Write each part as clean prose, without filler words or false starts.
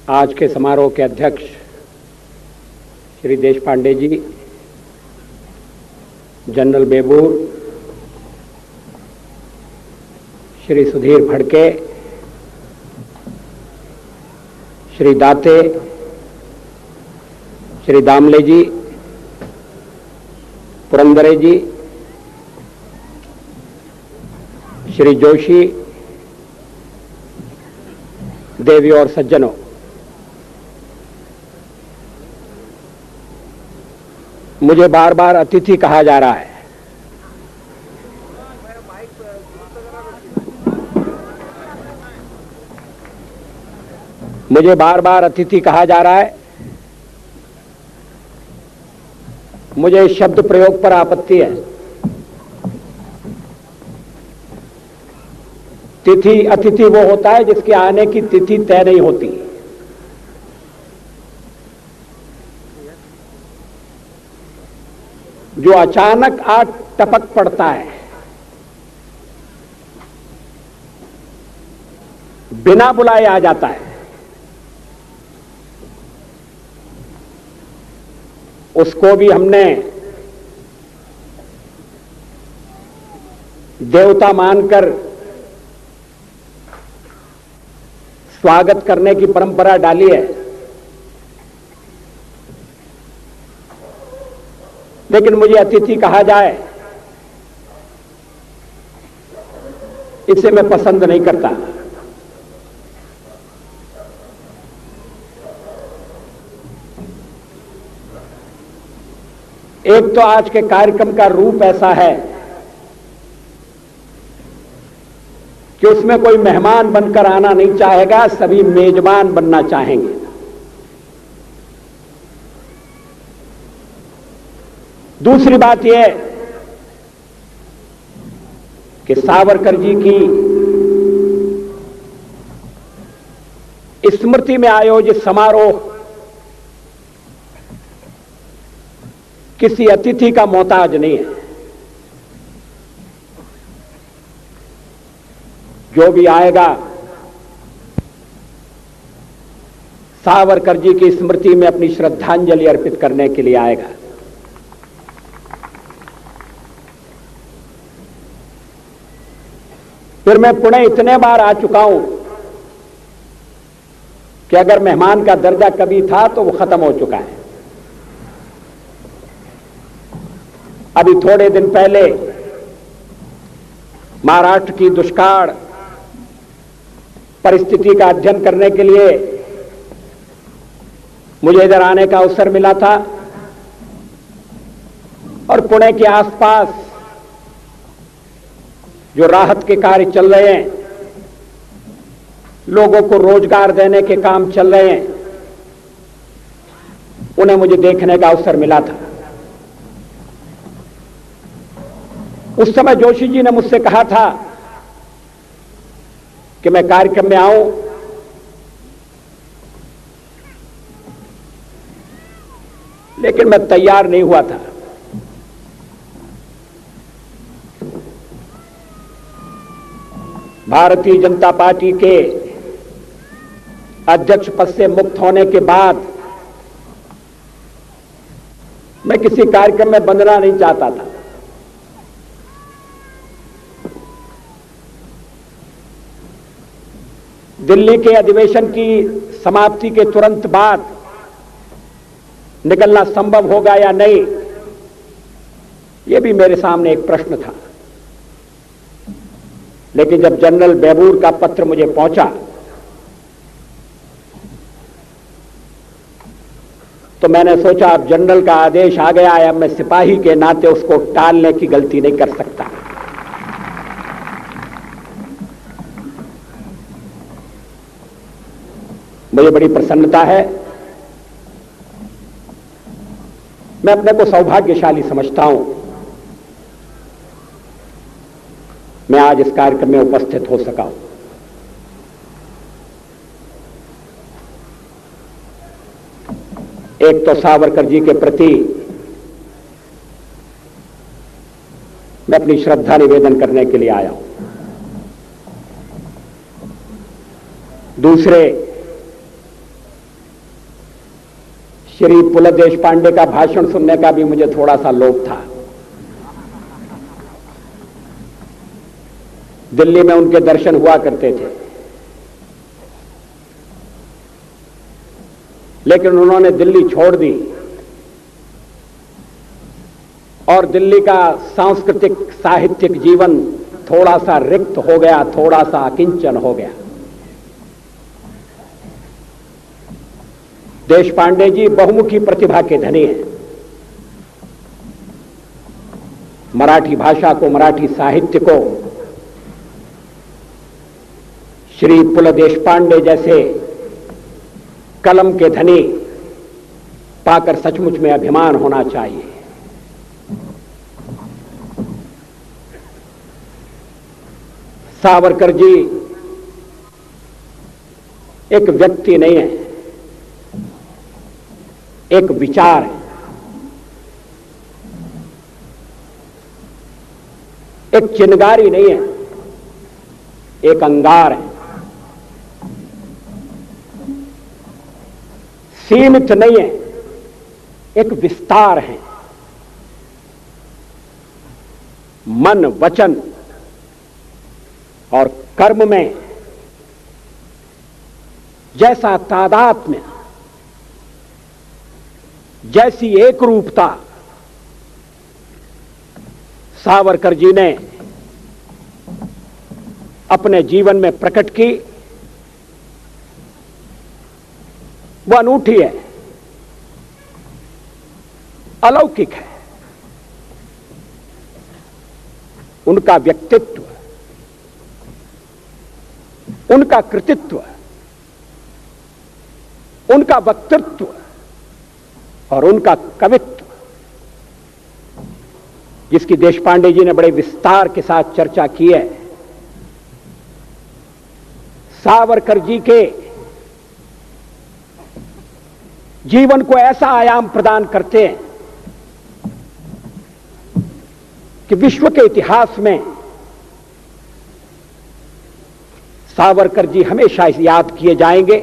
आज के समारोह के अध्यक्ष श्री देशपांडे जी, जनरल बेबूर, श्री सुधीर फड़के, श्री दाते, श्री दामले जी, पुरंदरे जी, श्री जोशी, देवी और सज्जनों, मुझे बार बार अतिथि कहा जा रहा है। मुझे बार बार अतिथि कहा जा रहा है। मुझे इस शब्द प्रयोग पर आपत्ति है। तिथि अतिथि वो होता है जिसके आने की तिथि तय नहीं होती। जो अचानक आ टपक पड़ता है, बिना बुलाए आ जाता है, उसको भी हमने देवता मानकर स्वागत करने की परंपरा डाली है। लेकिन मुझे अतिथि कहा जाए, इसे मैं पसंद नहीं करता। एक तो आज के कार्यक्रम का रूप ऐसा है कि उसमें कोई मेहमान बनकर आना नहीं चाहेगा, सभी मेजबान बनना चाहेंगे। दूसरी बात यह कि सावरकर जी की स्मृति में आयोजित समारोह किसी अतिथि का मोहताज नहीं है। जो भी आएगा सावरकर जी की स्मृति में अपनी श्रद्धांजलि अर्पित करने के लिए आएगा। फिर मैं पुणे इतने बार आ चुका हूं कि अगर मेहमान का दर्जा कभी था तो वो खत्म हो चुका है। अभी थोड़े दिन पहले महाराष्ट्र की दुष्काल परिस्थिति का अध्ययन करने के लिए मुझे इधर आने का अवसर मिला था और पुणे के आसपास जो राहत के कार्य चल रहे हैं, लोगों को रोजगार देने के काम चल रहे हैं, उन्हें मुझे देखने का अवसर मिला था। उस समय जोशी जी ने मुझसे कहा था कि मैं कार्यक्रम में आऊं, लेकिन मैं तैयार नहीं हुआ था। भारतीय जनता पार्टी के अध्यक्ष पद से मुक्त होने के बाद मैं किसी कार्यक्रम में बंधना नहीं चाहता था। दिल्ली के अधिवेशन की समाप्ति के तुरंत बाद निकलना संभव होगा या नहीं, यह भी मेरे सामने एक प्रश्न था। लेकिन जब जनरल बेबूर का पत्र मुझे पहुंचा तो मैंने सोचा अब जनरल का आदेश आ गया है, अब मैं सिपाही के नाते उसको टालने की गलती नहीं कर सकता। मुझे बड़ी प्रसन्नता है, मैं अपने को सौभाग्यशाली समझता हूं मैं आज इस कार्यक्रम में उपस्थित हो सका हूं। एक तो सावरकर जी के प्रति मैं अपनी श्रद्धा निवेदन करने के लिए आया हूं। दूसरे, श्री पुलत देशपांडे का भाषण सुनने का भी मुझे थोड़ा सा लोभ था। दिल्ली में उनके दर्शन हुआ करते थे, लेकिन उन्होंने दिल्ली छोड़ दी और दिल्ली का सांस्कृतिक साहित्यिक जीवन थोड़ा सा रिक्त हो गया, थोड़ा सा अकिंचन हो गया। देशपांडे जी बहुमुखी प्रतिभा के धनी हैं। मराठी भाषा को, मराठी साहित्य को श्री पुल देशपांडे जैसे कलम के धनी पाकर सचमुच में अभिमान होना चाहिए। सावरकर जी एक व्यक्ति नहीं है, एक विचार है, एक चिनगारी नहीं है, एक अंगार है। सीमित नहीं है, एक विस्तार है। मन, वचन और कर्म में जैसा तादात्म्य, जैसी एक रूपता सावरकर जी ने अपने जीवन में प्रकट की, वह अनूठी है, अलौकिक है। उनका व्यक्तित्व, उनका कृतित्व, उनका वक्तृत्व और उनका कवित्व, जिसकी देशपांडे जी ने बड़े विस्तार के साथ चर्चा की है, सावरकर जी के जीवन को ऐसा आयाम प्रदान करते हैं कि विश्व के इतिहास में सावरकर जी हमेशा याद किए जाएंगे।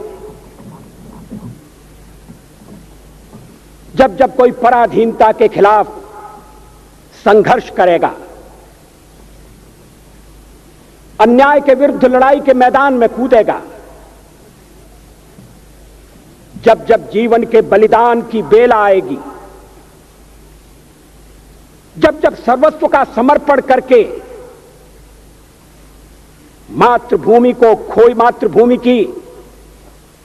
जब जब कोई पराधीनता के खिलाफ संघर्ष करेगा, अन्याय के विरुद्ध लड़ाई के मैदान में कूदेगा, जब जब जीवन के बलिदान की बेला आएगी, जब जब सर्वस्व का समर्पण करके मातृभूमि की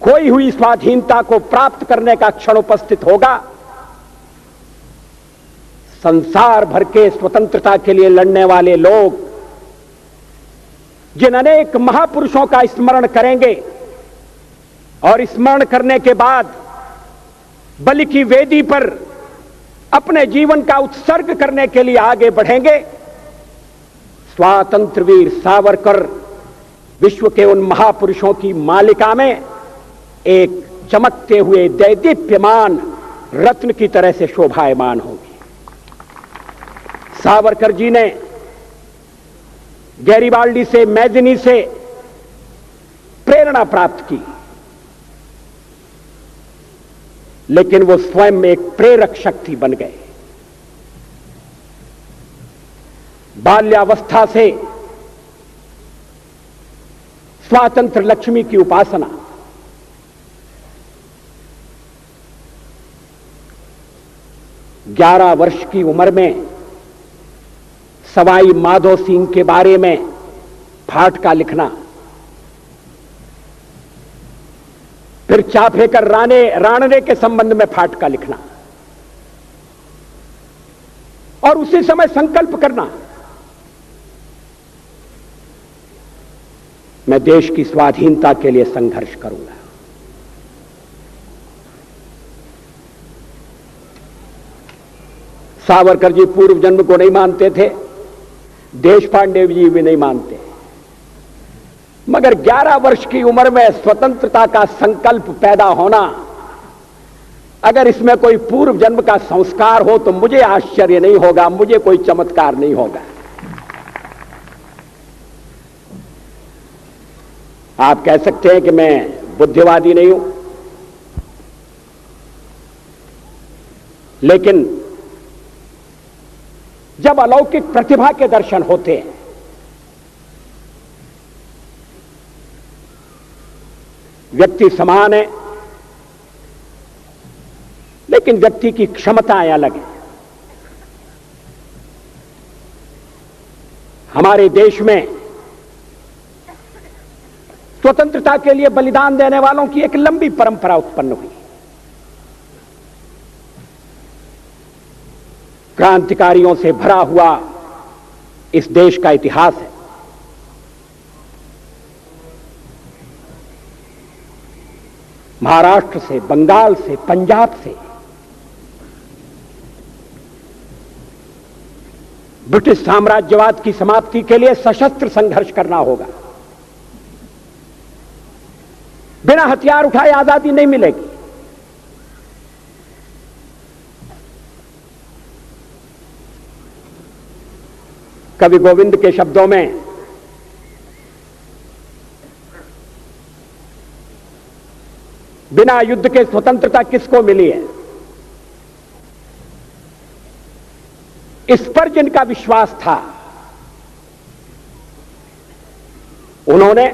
खोई हुई स्वाधीनता को प्राप्त करने का क्षण उपस्थित होगा, संसार भर के स्वतंत्रता के लिए लड़ने वाले लोग जिन अनेक महापुरुषों का स्मरण करेंगे और स्मरण करने के बाद बलि की वेदी पर अपने जीवन का उत्सर्ग करने के लिए आगे बढ़ेंगे, स्वातंत्र वीर सावरकर विश्व के उन महापुरुषों की मालिका में एक चमकते हुए दैदीप्यमान रत्न की तरह से शोभायमान होगी। सावरकर जी ने गैरिबाल्डी से, मैदिनी से प्रेरणा प्राप्त की, लेकिन वो स्वयं एक प्रेरक शक्ति बन गए। बाल्यावस्था से स्वातंत्र लक्ष्मी की उपासना, ग्यारह वर्ष की उम्र में सवाई माधो सिंह के बारे में फाटका लिखना, फिर चाफेकर राणने के संबंध में फाटका लिखना और उसी समय संकल्प करना, मैं देश की स्वाधीनता के लिए संघर्ष करूंगा। सावरकर जी पूर्व जन्म को नहीं मानते थे, देशपांडे जी भी नहीं मानते, मगर 11 वर्ष की उम्र में स्वतंत्रता का संकल्प पैदा होना, अगर इसमें कोई पूर्व जन्म का संस्कार हो तो मुझे आश्चर्य नहीं होगा, मुझे कोई चमत्कार नहीं होगा। आप कह सकते हैं कि मैं बुद्धिवादी नहीं हूं, लेकिन जब अलौकिक प्रतिभा के दर्शन होते हैं, व्यक्ति समान है लेकिन व्यक्ति की क्षमताएं अलग हैं। हमारे देश में स्वतंत्रता के लिए बलिदान देने वालों की एक लंबी परंपरा उत्पन्न हुई। क्रांतिकारियों से भरा हुआ इस देश का इतिहास है। महाराष्ट्र से, बंगाल से, पंजाब से ब्रिटिश साम्राज्यवाद की समाप्ति के लिए सशस्त्र संघर्ष करना होगा। बिना हथियार उठाए आजादी नहीं मिलेगी। कवि गोविंद के शब्दों में बिना युद्ध के स्वतंत्रता किसको मिली है? इस पर जिनका विश्वास था उन्होंने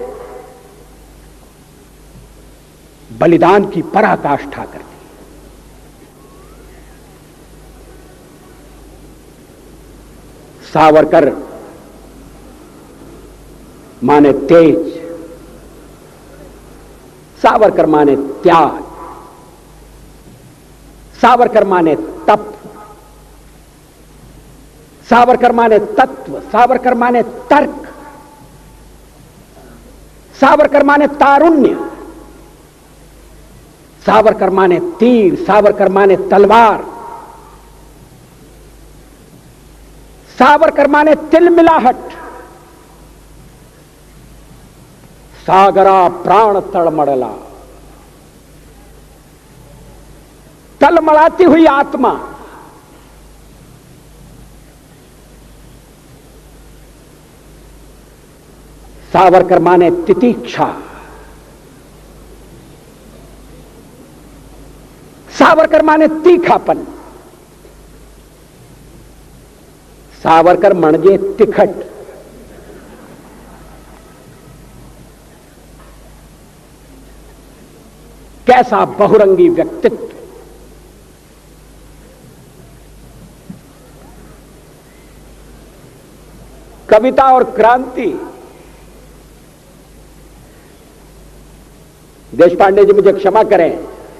बलिदान की पराकाष्ठा कर दी। सावरकर माने तेज, सावरकर माने त्याग, सावरकर माने तप, सावरकर माने तत्व, सावरकर माने तर्क, सावरकर माने तारुण्य, सावरकर माने तीर, सावरकर माने तलवार, सावरकर माने तिलमिलाहट। सागरा प्राण तड़मड़ला, तलमड़ाती हुई आत्मा। सावरकर माने तितीक्षा, सावरकर माने तीखापन, सावरकर मणजे तिखट। कैसा बहुरंगी व्यक्तित्व। कविता और क्रांति। देशपांडे जी मुझे क्षमा करें,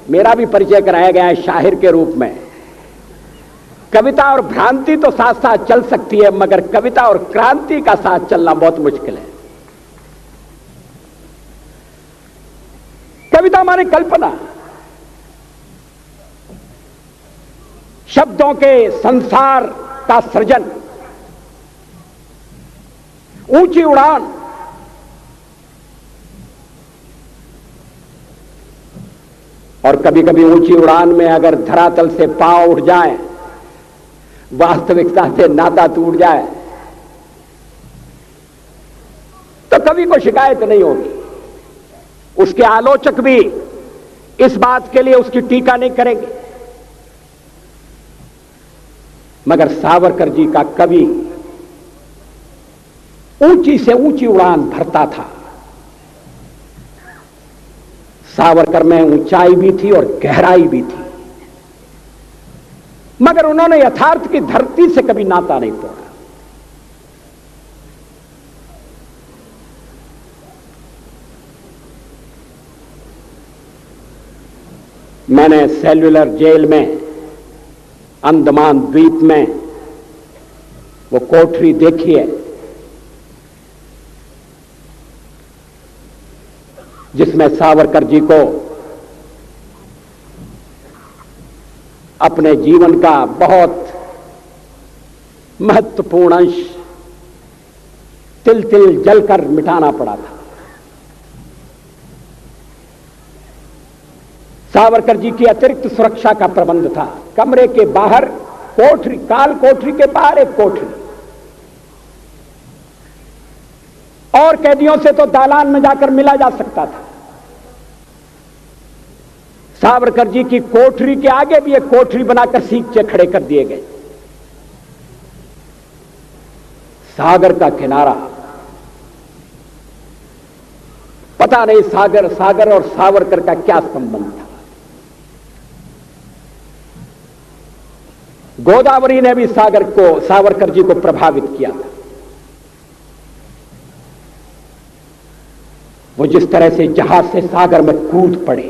मेरा भी परिचय कराया गया है शाहिर के रूप में। कविता और भ्रांति तो साथ साथ चल सकती है, मगर कविता और क्रांति का साथ चलना बहुत मुश्किल है। कविता माने कल्पना, शब्दों के संसार का सृजन, ऊंची उड़ान। और कभी कभी ऊंची उड़ान में अगर धरातल से पांव उठ जाए, वास्तविकता से नाता टूट जाए, तो कवि को शिकायत नहीं होगी। उसके आलोचक भी इस बात के लिए उसकी टीका नहीं करेंगे। मगर सावरकर जी का कवि ऊंची से ऊंची उड़ान भरता था। सावरकर में ऊंचाई भी थी और गहराई भी थी, मगर उन्होंने यथार्थ की धरती से कभी नाता नहीं तोड़ा। मैंने सेल्युलर जेल में, अंडमान द्वीप में वो कोठरी देखी है जिसमें सावरकर जी को अपने जीवन का बहुत महत्वपूर्ण अंश तिल तिल जलकर मिटाना पड़ा था। सावरकर जी की अतिरिक्त सुरक्षा का प्रबंध था। कमरे के बाहर कोठरी, काल कोठरी के बाहर एक कोठरी, और कैदियों से तो दालान में जाकर मिला जा सकता था। सावरकर जी की कोठरी के आगे भी एक कोठरी बनाकर सींचे खड़े कर दिए गए। सागर का किनारा, पता नहीं सागर और सावरकर का क्या संबंध था। गोदावरी ने भी सावरकर जी को प्रभावित किया था। वो जिस तरह से जहाज से सागर में कूद पड़े,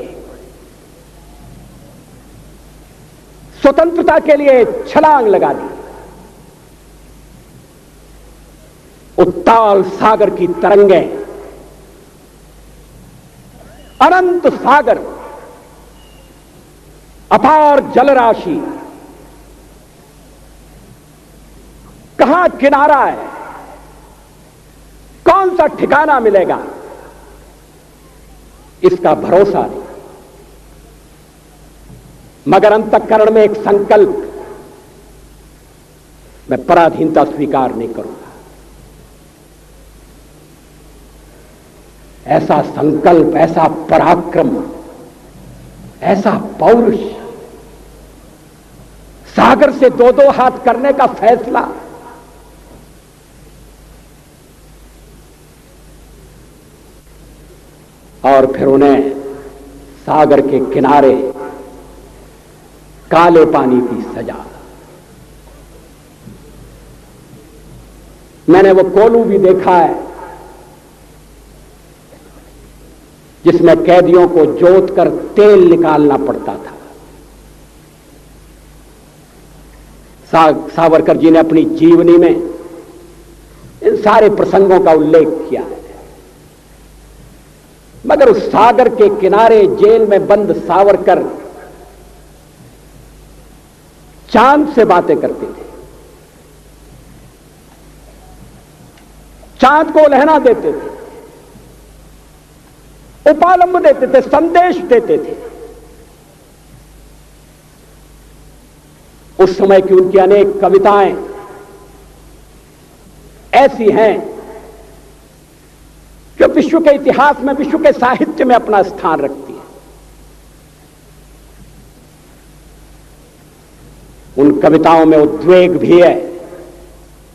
स्वतंत्रता के लिए छलांग लगा दी, उत्ताल सागर की तरंगें, अनंत सागर, अपार जलराशि, कहां किनारा है, कौन सा ठिकाना मिलेगा, इसका भरोसा नहीं। मगर अंतःकरण में एक संकल्प, मैं पराधीनता स्वीकार नहीं करूंगा। ऐसा संकल्प, ऐसा पराक्रम, ऐसा पौरुष, सागर से दो दो हाथ करने का फैसला, और फिर उन्हें सागर के किनारे काले पानी की सजा। मैंने वो कोलू भी देखा है जिसमें कैदियों को जोतकर तेल निकालना पड़ता था। सावरकर जी ने अपनी जीवनी में इन सारे प्रसंगों का उल्लेख किया है। मगर उस सागर के किनारे जेल में बंद सावरकर चांद से बातें करते थे, चांद को लहना देते थे, उपालंब देते थे, संदेश देते थे। उस समय की उनकी अनेक कविताएं ऐसी हैं जो विश्व के इतिहास में, विश्व के साहित्य में अपना स्थान रखती है। उन कविताओं में उद्वेग भी है,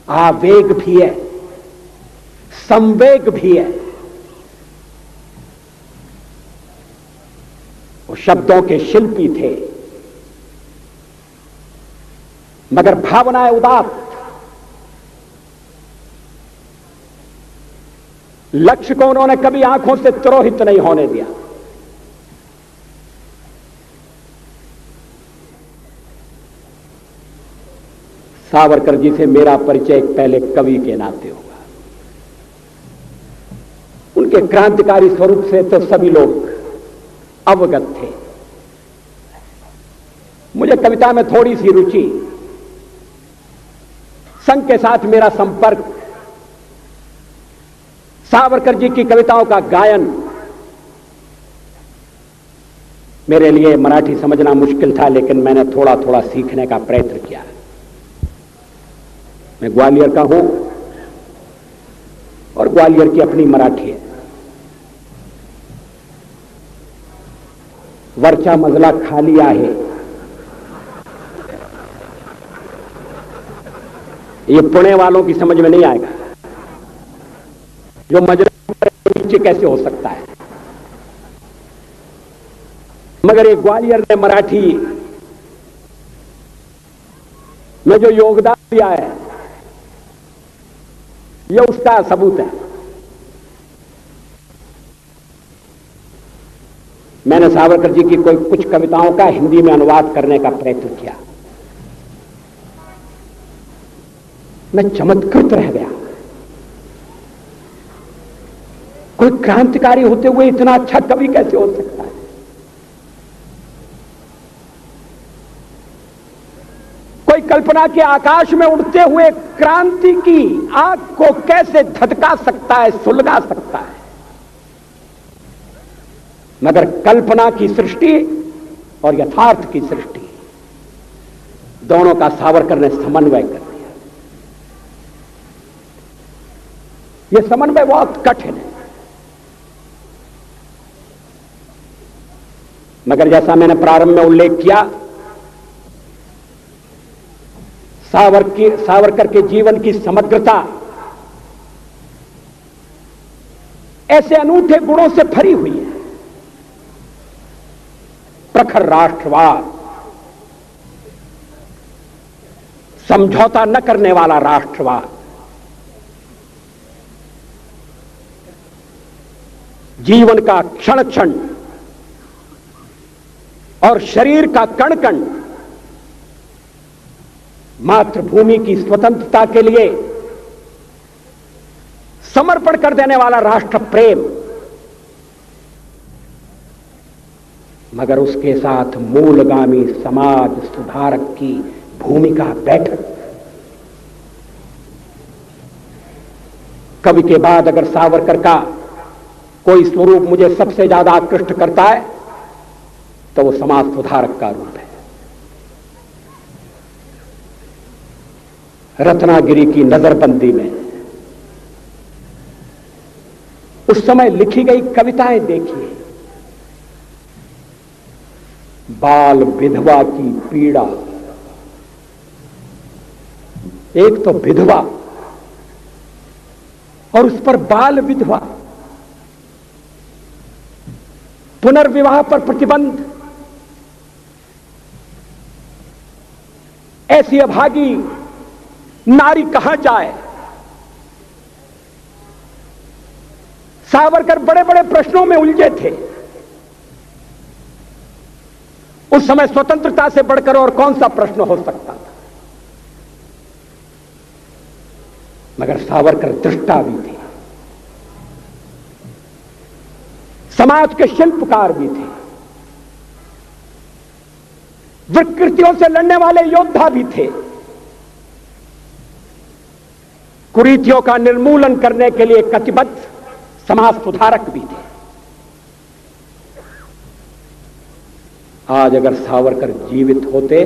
आवेग भी है, संवेग भी है। वो शब्दों के शिल्पी थे, मगर भावनाएं उदात्त। लक्ष्य को उन्होंने कभी आंखों से तिरोहित नहीं होने दिया। सावरकर जी से मेरा परिचय एक पहले कवि के नाते होगा। उनके क्रांतिकारी स्वरूप से तो सभी लोग अवगत थे। मुझे कविता में थोड़ी सी रुचि, संघ के साथ मेरा संपर्क, सावरकर जी की कविताओं का गायन मेरे लिए मराठी समझना मुश्किल था, लेकिन मैंने थोड़ा थोड़ा सीखने का प्रयत्न किया। मैं ग्वालियर का हूं और ग्वालियर की अपनी मराठी है। वरचा मजला खाली आहे, ये पुणे वालों की समझ में नहीं आएगा। जो मजला नीचे कैसे हो सकता है, मगर ये ग्वालियर ने मराठी में जो योगदान दिया है, ये उसका सबूत है। मैंने सावरकर जी की कुछ कविताओं का हिंदी में अनुवाद करने का प्रयत्न किया। मैं चमत्कृत रह गया। कोई क्रांतिकारी होते हुए इतना अच्छा कवि कैसे हो सकता है। कोई कल्पना के आकाश में उड़ते हुए क्रांति की आग को कैसे धधका सकता है, सुलगा सकता है। मगर कल्पना की सृष्टि और यथार्थ की सृष्टि, दोनों का सावरकर ने समन्वय कर दिया। यह समन्वय बहुत कठिन है। मगर जैसा मैंने प्रारंभ में उल्लेख किया, सावरकर के जीवन की समग्रता ऐसे अनूठे गुणों से भरी हुई है। प्रखर राष्ट्रवाद, समझौता न करने वाला राष्ट्रवाद, जीवन का क्षण क्षण और शरीर का कण कण मातृभूमि की स्वतंत्रता के लिए समर्पण कर देने वाला राष्ट्र प्रेम, मगर उसके साथ मूलगामी समाज सुधारक की भूमिका बैठक। कवि के बाद अगर सावरकर का कोई स्वरूप मुझे सबसे ज्यादा आकृष्ट करता है तो वो समाज सुधारक का रूप है। रत्नागिरी की नजरबंदी में उस समय लिखी गई कविताएं देखिए। बाल विधवा की पीड़ा, एक तो विधवा और उस पर बाल विधवा, पुनर्विवाह पर प्रतिबंध, ऐसी अभागी नारी कहां जाए। सावरकर बड़े बड़े प्रश्नों में उलझे थे। उस समय स्वतंत्रता से बढ़कर और कौन सा प्रश्न हो सकता था। मगर सावरकर दृष्टा भी थे, समाज के शिल्पकार भी थे, विकृतियों से लड़ने वाले योद्धा भी थे, कुरीतियों का निर्मूलन करने के लिए कटिबद्ध समाज सुधारक भी थे। आज अगर सावरकर जीवित होते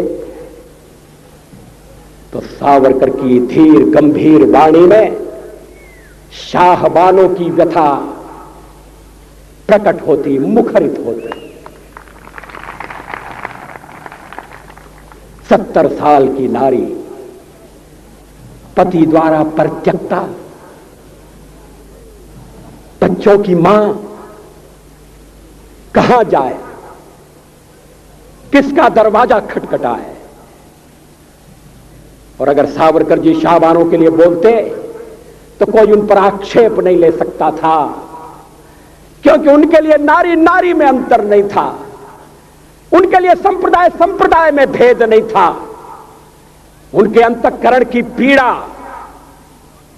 तो सावरकर की धीर गंभीर वाणी में शाहबानों की व्यथा प्रकट होती, मुखरित होती। 70 साल की नारी, पति द्वारा परित्यक्ता, बच्चों की मां, कहां जाए, किसका दरवाजा खटखटाए। और अगर सावरकर जी शाहबानों के लिए बोलते तो कोई उन पर आक्षेप नहीं ले सकता था, क्योंकि उनके लिए नारी नारी में अंतर नहीं था, उनके लिए संप्रदाय संप्रदाय में भेद नहीं था। उनके अंतःकरण की पीड़ा,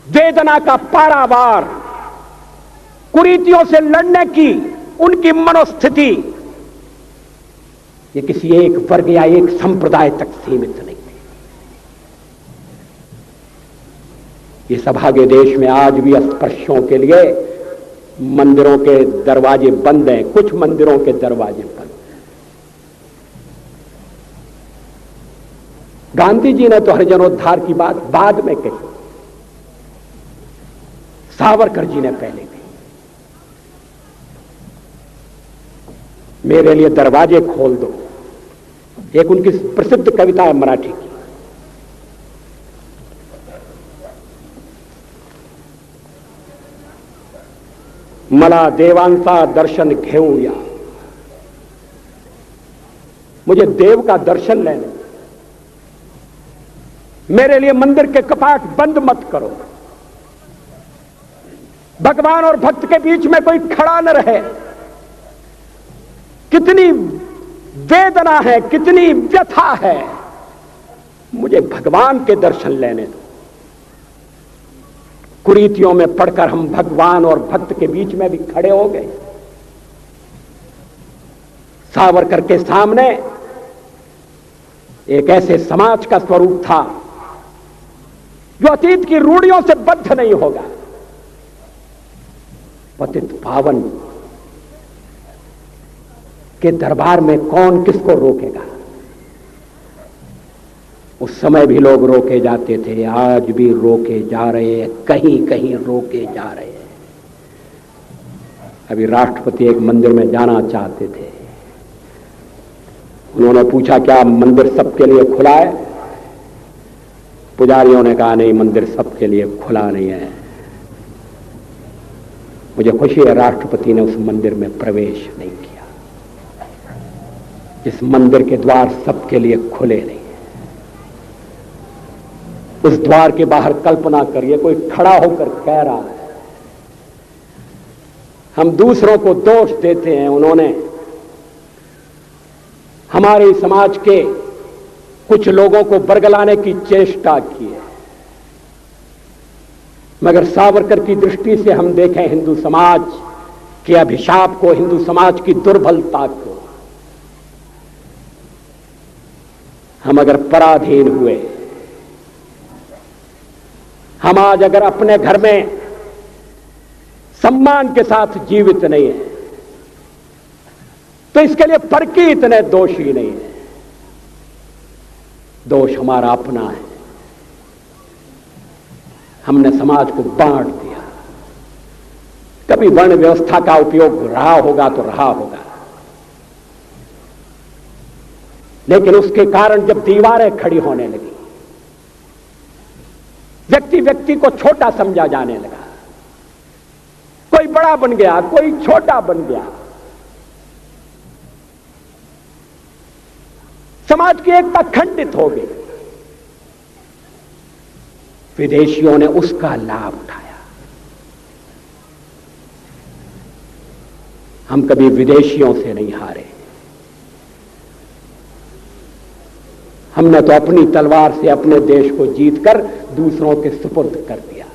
वेदना का पारावार, कुरीतियों से लड़ने की उनकी मनोस्थिति, ये किसी एक वर्ग या एक संप्रदाय तक सीमित नहीं है। इस अभागे देश में आज भी अस्पृश्यों के लिए मंदिरों के दरवाजे बंद हैं, कुछ मंदिरों के दरवाजे बंद हैं। गांधी जी ने तो हरिजनोद्धार की बात बाद में कही, सावरकर जी ने पहले कही। मेरे लिए दरवाजे खोल दो, एक उनकी प्रसिद्ध कविता है मराठी की। मला देवांचा दर्शन घेऊया, मुझे देव का दर्शन लेने, मेरे लिए मंदिर के कपाट बंद मत करो, भगवान और भक्त के बीच में कोई खड़ा न रहे। कितनी वेदना है, कितनी व्यथा है, मुझे भगवान के दर्शन लेने दो। कुरीतियों में पड़कर हम भगवान और भक्त के बीच में भी खड़े हो गए। सावरकर के सामने एक ऐसे समाज का स्वरूप था जो अतीत की रूढ़ियों से बद्ध नहीं होगा। पतित पावन के दरबार में कौन किसको रोकेगा। उस समय भी लोग रोके जाते थे, आज भी रोके जा रहे हैं, कहीं कहीं रोके जा रहे हैं। अभी राष्ट्रपति एक मंदिर में जाना चाहते थे, उन्होंने पूछा क्या मंदिर सबके लिए खुला है? पुजारियों ने कहा नहीं, मंदिर सबके लिए खुला नहीं है। मुझे खुशी है राष्ट्रपति ने उस मंदिर में प्रवेश नहीं किया। इस मंदिर के द्वार सबके लिए खुले नहीं है। उस द्वार के बाहर कल्पना करिए कोई खड़ा होकर कह रहा है हम दूसरों को दोष देते हैं, उन्होंने हमारे समाज के कुछ लोगों को बरगलाने की चेष्टा की है, मगर सावरकर की दृष्टि से हम देखें हिंदू समाज के अभिशाप को, हिंदू समाज की दुर्बलता को, हम अगर पराधीन हुए, हम आज अगर अपने घर में सम्मान के साथ जीवित नहीं है तो इसके लिए फर्की इतने दोषी नहीं है। दोष हमारा अपना है। हमने समाज को बांट दिया। कभी वर्ण व्यवस्था का उपयोग रहा होगा तो रहा होगा, लेकिन उसके कारण जब दीवारें खड़ी होने लगी, व्यक्ति व्यक्ति को छोटा समझा जाने लगा, कोई बड़ा बन गया, कोई छोटा बन गया, समाज की एकता खंडित हो गई। विदेशियों ने उसका लाभ उठाया। हम कभी विदेशियों से नहीं हारे। हमने तो अपनी तलवार से अपने देश को जीतकर दूसरों के सुपुर्द कर दिया।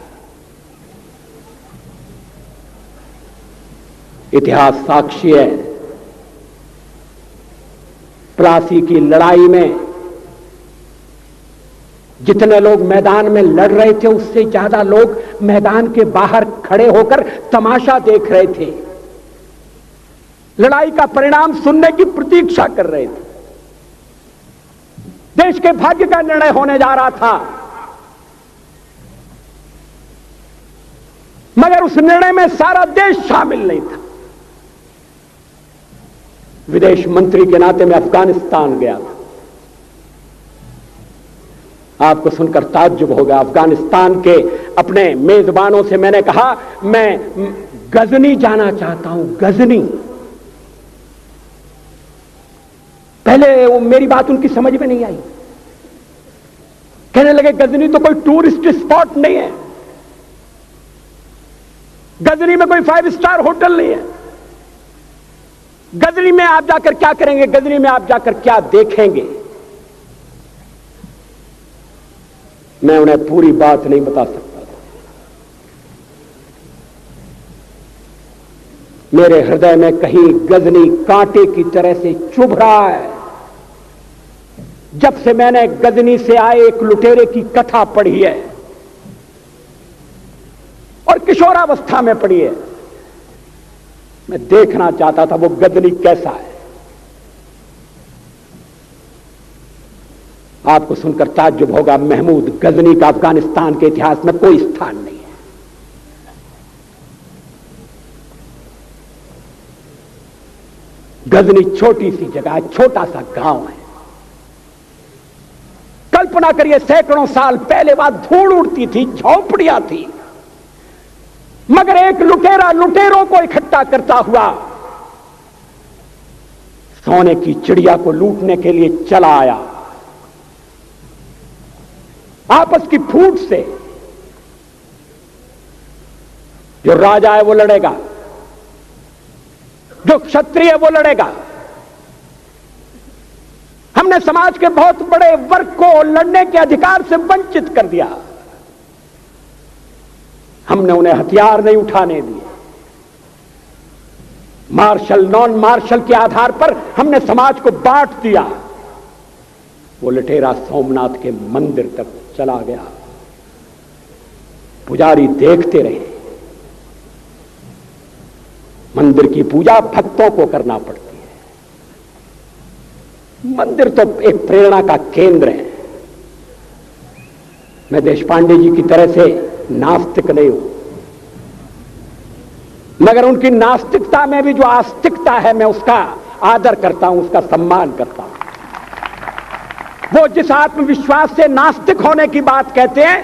इतिहास साक्षी है, प्लासी की लड़ाई में जितने लोग मैदान में लड़ रहे थे उससे ज्यादा लोग मैदान के बाहर खड़े होकर तमाशा देख रहे थे, लड़ाई का परिणाम सुनने की प्रतीक्षा कर रहे थे। देश के भाग्य का निर्णय होने जा रहा था, मगर उस निर्णय में सारा देश शामिल नहीं था। विदेश मंत्री के नाते मैं अफगानिस्तान गया था। आपको सुनकर ताज्जुब होगा, अफगानिस्तान के अपने मेजबानों से मैंने कहा मैं गजनी जाना चाहता हूं, गजनी। पहले वो मेरी बात उनकी समझ में नहीं आई। कहने लगे गजनी तो कोई टूरिस्ट स्पॉट नहीं है, गजनी में कोई 5 स्टार होटल नहीं है, गजनी में आप जाकर क्या करेंगे, गजनी में आप जाकर क्या देखेंगे। मैं उन्हें पूरी बात नहीं बता सकता था। मेरे हृदय में कहीं गजनी कांटे की तरह से चुभ रहा है। जब से मैंने गजनी से आए एक लुटेरे की कथा पढ़ी है और किशोरावस्था में पढ़ी है, मैं देखना चाहता था वो गजनी कैसा है। आपको सुनकर ताज्जुब होगा, महमूद गजनी का अफगानिस्तान के इतिहास में कोई स्थान नहीं है। गजनी छोटी सी जगह है, छोटा सा गांव है। कल्पना करिए सैकड़ों साल पहले वहां धूल उड़ती थी, झोंपड़ियां थी, मगर एक लुटेरा लुटेरों को इकट्ठा करता हुआ सोने की चिड़िया को लूटने के लिए चला आया। आपस की फूट से जो राजा है वो लड़ेगा, जो क्षत्रिय है वो लड़ेगा। हमने समाज के बहुत बड़े वर्ग को लड़ने के अधिकार से वंचित कर दिया। हमने उन्हें हथियार नहीं उठाने दिए। मार्शल नॉन मार्शल के आधार पर हमने समाज को बांट दिया। वो लुटेरा सोमनाथ के मंदिर तक चला गया। पुजारी देखते रहे। मंदिर की पूजा भक्तों को करना पड़ती है। मंदिर तो एक प्रेरणा का केंद्र है। मैं देशपांडे जी की तरह से नास्तिक नहीं हूं, मगर उनकी नास्तिकता में भी जो आस्तिकता है मैं उसका आदर करता हूं, उसका सम्मान करता हूं। वो जिस आत्मविश्वास से नास्तिक होने की बात कहते हैं,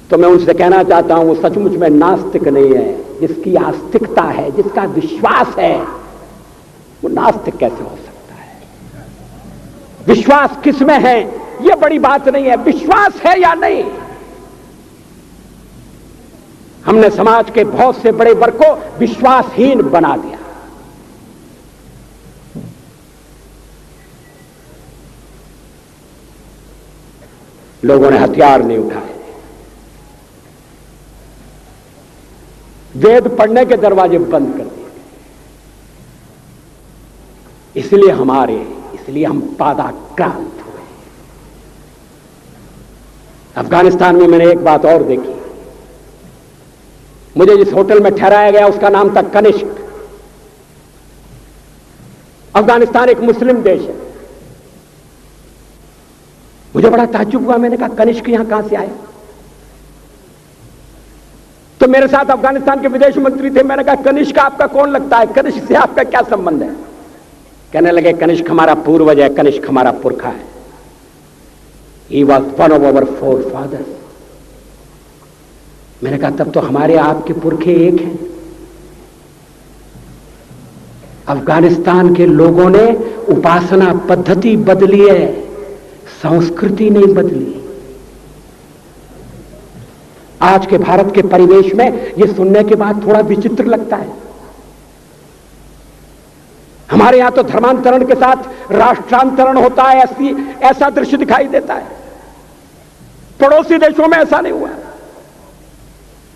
तो मैं उनसे कहना चाहता हूं वो सचमुच में नास्तिक नहीं है। जिसकी आस्तिकता है, जिसका विश्वास है, वो नास्तिक कैसे हो सकता है? विश्वास किसमें है ये बड़ी बात नहीं है, विश्वास है या नहीं। हमने समाज के बहुत से बड़े वर्ग को विश्वासहीन बना दिया। लोगों ने हथियार नहीं उठाए, वेद पढ़ने के दरवाजे बंद कर दिए। इसलिए हम पादाक्रांत हुए। अफगानिस्तान में मैंने एक बात और देखी। मुझे जिस होटल में ठहराया गया उसका नाम था कनिष्क। अफगानिस्तान एक मुस्लिम देश है। मुझे बड़ा ताज्जुब हुआ। मैंने कहा कनिष्क यहां कहां से आया? तो मेरे साथ अफगानिस्तान के विदेश मंत्री थे। मैंने कहा कनिष्क आपका कौन लगता है? कनिष्क से आपका क्या संबंध है? कहने लगे कनिष्क हमारा पूर्वज है, कनिष्क हमारा पुरखा है। He was one of our forefathers। मैंने कहा तब तो हमारे आपके पुरखे एक हैं। अफगानिस्तान के लोगों ने उपासना पद्धति बदली है, संस्कृति नहीं बदली। आज के भारत के परिवेश में यह सुनने के बाद थोड़ा विचित्र लगता है। हमारे यहां तो धर्मांतरण के साथ राष्ट्रांतरण होता है, ऐसा दृश्य दिखाई देता है। पड़ोसी देशों में ऐसा नहीं हुआ।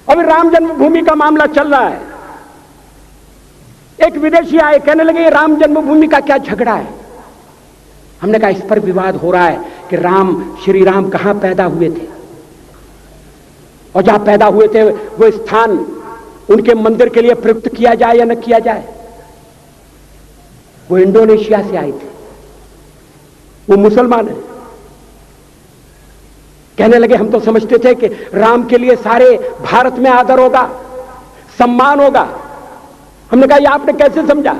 अभी राम जन्मभूमि का मामला चल रहा है। एक विदेशी आए, कहने लगे राम जन्मभूमि का क्या झगड़ा है? हमने कहा इस पर विवाद हो रहा है कि श्री राम कहां पैदा हुए थे, और जहां पैदा हुए थे वो स्थान उनके मंदिर के लिए प्रयुक्त किया जाए या न किया जाए। वो इंडोनेशिया से आए थे, वो मुसलमान है। कहने लगे हम तो समझते थे कि राम के लिए सारे भारत में आदर होगा, सम्मान होगा। हमने कहा ये आपने कैसे समझा?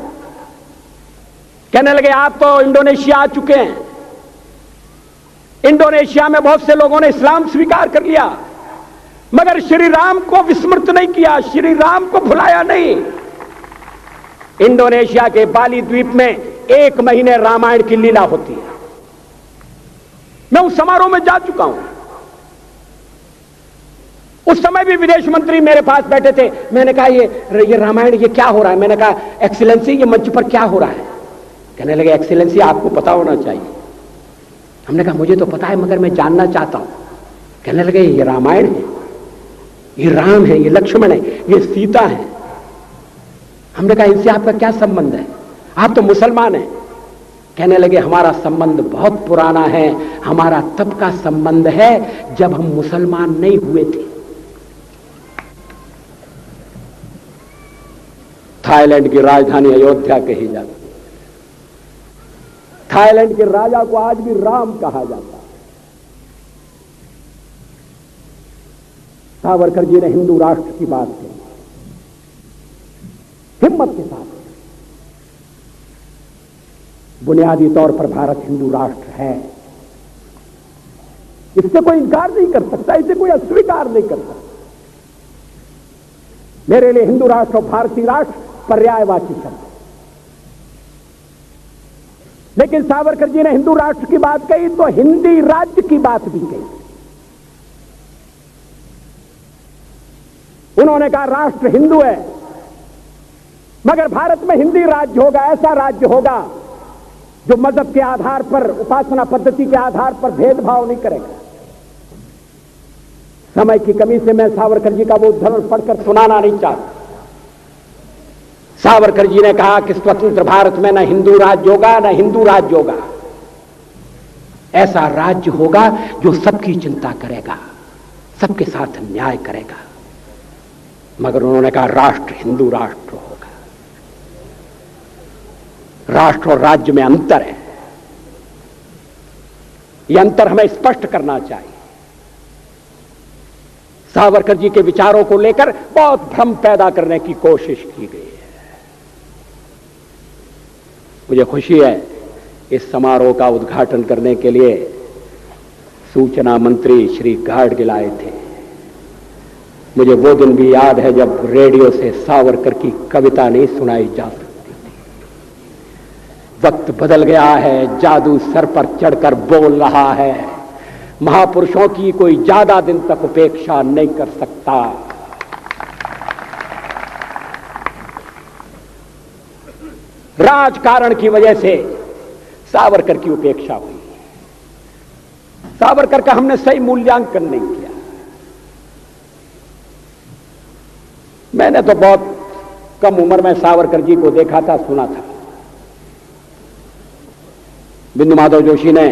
कहने लगे आप तो इंडोनेशिया आ चुके हैं। इंडोनेशिया में बहुत से लोगों ने इस्लाम स्वीकार कर लिया, मगर श्री राम को विस्मृत नहीं किया, श्री राम को भुलाया नहीं। इंडोनेशिया के बाली द्वीप में 1 महीने रामायण की लीला होती है। मैं उस समारोह में जा चुका हूं। उस समय भी विदेश मंत्री मेरे पास बैठे थे। मैंने कहा ये रामायण ये क्या हो रहा है? मैंने कहा एक्सीलेंसी ये मंच पर क्या हो रहा है? कहने लगे एक्सीलेंसी आपको पता होना चाहिए। हमने कहा मुझे तो पता है मगर मैं जानना चाहता हूं। कहने लगे ये रामायण है, ये राम है, ये लक्ष्मण है, ये सीता है। हमने कहा इनसे आपका क्या संबंध है? आप तो मुसलमान हैं। कहने लगे हमारा संबंध बहुत पुराना है। हमारा तब का संबंध है जब हम मुसलमान नहीं हुए थे। थाईलैंड की राजधानी अयोध्या कही जाती है। थाईलैंड के राजा को आज भी राम कहा जाता है। सावरकर जी ने हिंदू राष्ट्र की बात की, हिम्मत के साथ। बुनियादी तौर पर भारत हिंदू राष्ट्र है, इससे कोई इनकार नहीं कर सकता, इसे कोई अस्वीकार नहीं कर सकता। मेरे लिए हिंदू राष्ट्र और भारतीय राष्ट्र पर्यायवाची शब्द। लेकिन सावरकर जी ने हिंदू राष्ट्र की बात कही तो हिंदी राज्य की बात भी कही। उन्होंने कहा राष्ट्र हिंदू है, मगर भारत में हिंदी राज्य होगा, ऐसा राज्य होगा जो मजहब के आधार पर, उपासना पद्धति के आधार पर भेदभाव नहीं करेगा। समय की कमी से मैं सावरकर जी का वो उद्धरण पढ़कर सुनाना नहीं चाहता। सावरकर जी ने कहा कि स्वतंत्र भारत में न हिंदू राज्य होगा, न हिंदू राज्य होगा। ऐसा राज्य होगा जो सबकी चिंता करेगा, सबके साथ न्याय करेगा। मगर उन्होंने कहा राष्ट्र हिंदू राष्ट्र होगा। राष्ट्र और राज्य में अंतर है, यह अंतर हमें स्पष्ट करना चाहिए। सावरकर जी के विचारों को लेकर बहुत भ्रम पैदा करने की कोशिश की गई है। मुझे खुशी है इस समारोह का उद्घाटन करने के लिए सूचना मंत्री श्री गाडगिल आए थे। मुझे वो दिन भी याद है जब रेडियो से सावरकर की कविता नहीं सुनाई जा सकती थी। वक्त बदल गया है, जादू सर पर चढ़कर बोल रहा है, महापुरुषों की कोई ज्यादा दिन तक उपेक्षा नहीं कर सकता। राजकारण की वजह से सावरकर की उपेक्षा हुई। सावरकर का हमने सही मूल्यांकन नहीं किया। मैंने तो बहुत कम उम्र में सावरकर जी को देखा था, सुना था। बिंदु माधव जोशी ने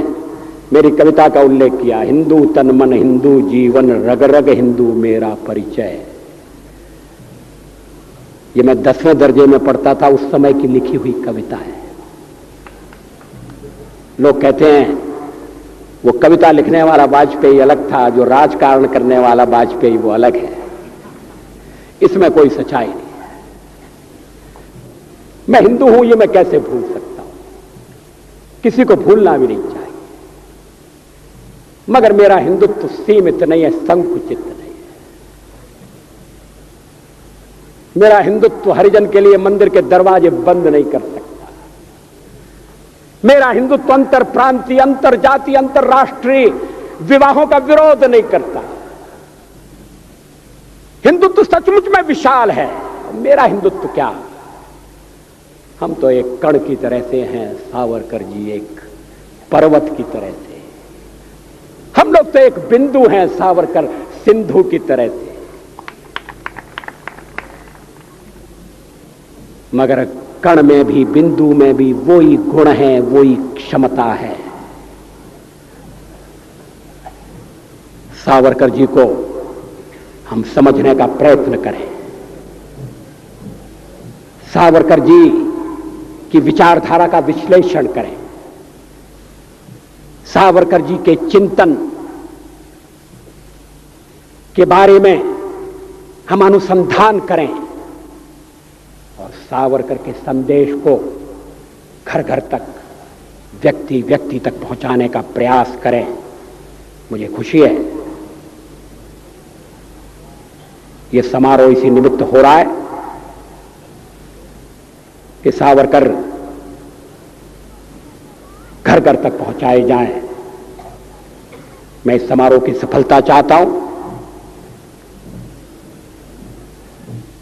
मेरी कविता का उल्लेख किया, हिंदू तन मन हिंदू जीवन रग रग हिंदू मेरा परिचय। ये मैं 10वें दर्जे में पढ़ता था, उस समय की लिखी हुई कविता है। लोग कहते हैं वो कविता लिखने वाला वाजपेयी अलग था, जो राजकारण करने वाला वाजपेयी वो अलग है। इसमें कोई सच्चाई नहीं है। मैं हिंदू हूं ये मैं कैसे भूल सकता हूं, किसी को भूलना भी नहीं चाहिए। मगर मेरा हिंदुत्व सीमित नहीं है, संकुचित नहीं है। मेरा हिंदुत्व हरिजन के लिए मंदिर के दरवाजे बंद नहीं कर सकता। मेरा हिंदुत्व अंतर प्रांतीय, अंतर जाति, अंतरराष्ट्रीय विवाहों का विरोध नहीं करता। हिंदुत्व सचमुच में विशाल है। मेरा हिंदुत्व क्या, हम तो एक कण की तरह से हैं, सावरकर जी एक पर्वत की तरह से। हम लोग तो एक बिंदु हैं, सावरकर सिंधु की तरह से। मगर कण में भी, बिंदु में भी वही गुण है, वही क्षमता है। सावरकर जी को हम समझने का प्रयत्न करें। सावरकर जी की विचारधारा का विश्लेषण करें। सावरकर जी के चिंतन के बारे में हम अनुसंधान करें और सावरकर के संदेश को घर घर तक, व्यक्ति व्यक्ति तक पहुंचाने का प्रयास करें। मुझे खुशी है ये समारोह इसी निमित्त हो रहा है कि सावरकर घर घर तक पहुंचाए जाएं। मैं इस समारोह की सफलता चाहता हूं।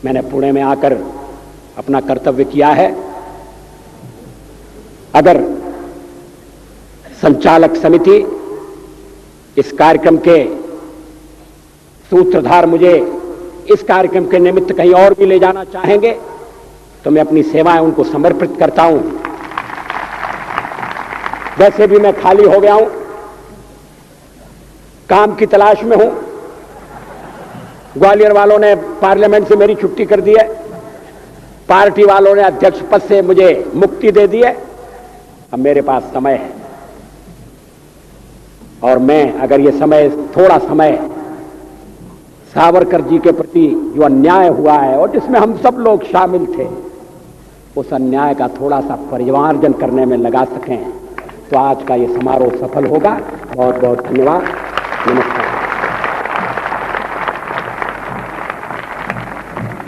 मैंने पुणे में आकर अपना कर्तव्य किया है। अगर संचालक समिति इस कार्यक्रम के सूत्रधार मुझे इस कार्यक्रम के निमित्त कहीं और भी ले जाना चाहेंगे तो मैं अपनी सेवाएं उनको समर्पित करता हूं। वैसे भी मैं खाली हो गया हूं, काम की तलाश में हूं। ग्वालियर वालों ने पार्लियामेंट से मेरी छुट्टी कर दी है, पार्टी वालों ने अध्यक्ष पद से मुझे मुक्ति दे दी है। अब मेरे पास समय है और मैं अगर ये समय, थोड़ा समय सावरकर जी के प्रति जो अन्याय हुआ है और जिसमें हम सब लोग शामिल थे, उस अन्याय का थोड़ा सा परिमार्जन करने में लगा सकें तो आज का ये समारोह सफल होगा। बहुत बहुत धन्यवाद। नमस्कार।